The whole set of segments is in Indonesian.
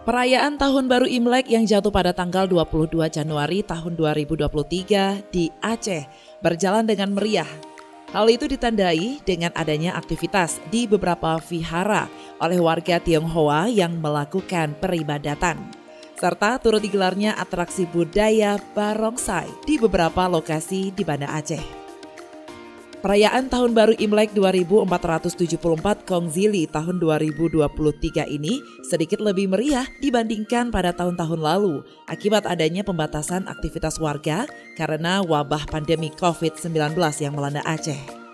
Perayaan Tahun Baru Imlek yang jatuh pada tanggal 22 Januari tahun 2023 di Aceh berjalan dengan meriah. Hal itu ditandai dengan adanya aktivitas di beberapa vihara oleh warga Tionghoa yang melakukan peribadatan. Serta turut digelarnya atraksi budaya barongsai di beberapa lokasi di Banda Aceh. Perayaan Tahun Baru Imlek 2474 Kongzili tahun 2023 ini sedikit lebih meriah dibandingkan pada tahun-tahun lalu akibat adanya pembatasan aktivitas warga karena wabah pandemi COVID-19 yang melanda Aceh.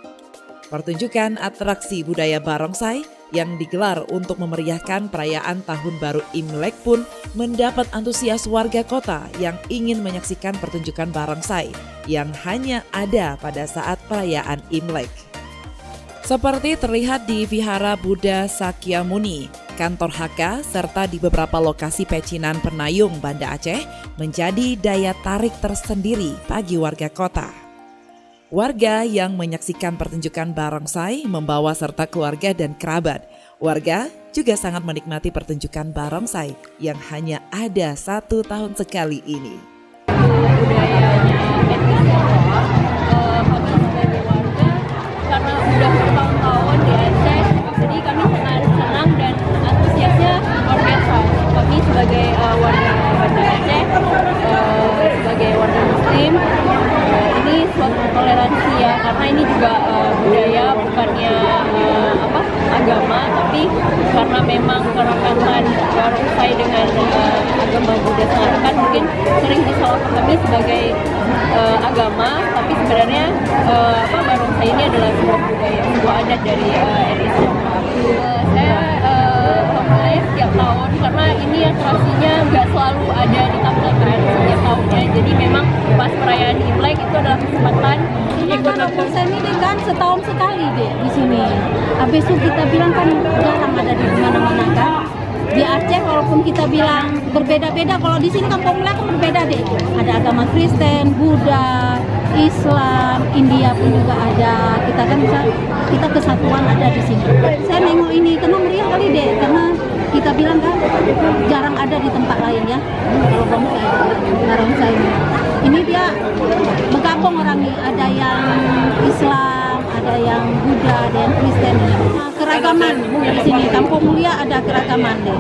Pertunjukan atraksi budaya barongsai yang digelar untuk memeriahkan perayaan Tahun Baru Imlek pun mendapat antusias warga kota yang ingin menyaksikan pertunjukan barongsai yang hanya ada pada saat perayaan Imlek. Seperti terlihat di Vihara Buddha Sakyamuni, kantor HK, serta di beberapa lokasi pecinan Penayung, Banda Aceh menjadi daya tarik tersendiri bagi warga kota. Warga yang menyaksikan pertunjukan barongsai membawa serta keluarga dan kerabat. Warga juga sangat menikmati pertunjukan barongsai yang hanya ada 1 tahun sekali ini. Budayanya etnis Tionghoa, kami sebagai warga karena udah bertahun-tahun di Aceh, jadi kami sangat senang dan antusiasnya luar biasa. Kami sebagai warga Banda Aceh, sebagai warga Muslim, ini suatu toleransi ya, karena ini juga budaya, bukannya agama, tapi karena memang keragaman barongsai dengan agama Buddha sangat dekat, mungkin sering disalahpahami sebagai agama, tapi sebenarnya barongsai ini adalah sebuah budaya, sebuah adat dari etnis Tionghoa. Saya alhamdulillah setiap tahun, karena ini atraksinya nggak selalu ada ditampilkan setiap tahunnya, jadi memang pas perayaan Imlek itu adalah kesempatan ikut konser ini kan setahun sekali deh di sini. Habis itu kita bilang kan jarang ada di mana-mana kan. Di Aceh walaupun kita bilang berbeda-beda, kalau di sini kampung Melayu kan berbeda deh. Ada agama Kristen, Buddha, Islam, India pun juga ada. Kita kan bisa, kita kesatuan ada di sini. Saya nengok ini karena meriah kali deh, karena kita bilang kan jarang ada di tempat lain ya. Kalau barongsai ini dia bergabung orang nih, ada yang Islam, ada yang Buddha, ada yang Kristen. Keragaman di sini, Kampung Mulia ada keragaman deh.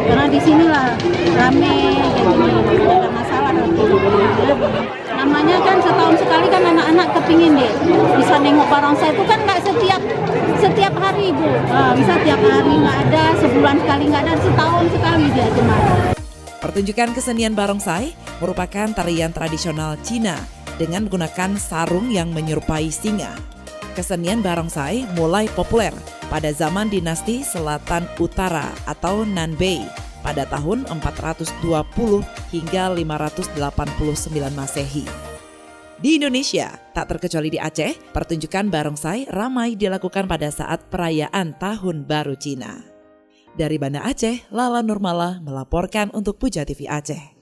Karena di sinilah rame, jadi tidak ada masalah gitu. Namanya kan setahun sekali kan anak-anak kepingin deh bisa nengok barongsai itu kan nggak setiap hari Bu. Bisa tiap hari nggak ada, sebulan sekali nggak ada, setahun sekali dia cuma. Pertunjukan kesenian barongsai merupakan tarian tradisional Cina dengan menggunakan sarung yang menyerupai singa. Kesenian barongsai mulai populer pada zaman dinasti Selatan Utara atau Nanbei pada tahun 420 hingga 589 Masehi. Di Indonesia, tak terkecuali di Aceh, pertunjukan barongsai ramai dilakukan pada saat perayaan Tahun Baru Cina. Dari Banda Aceh, Lala Nurmala melaporkan untuk Puja TV Aceh.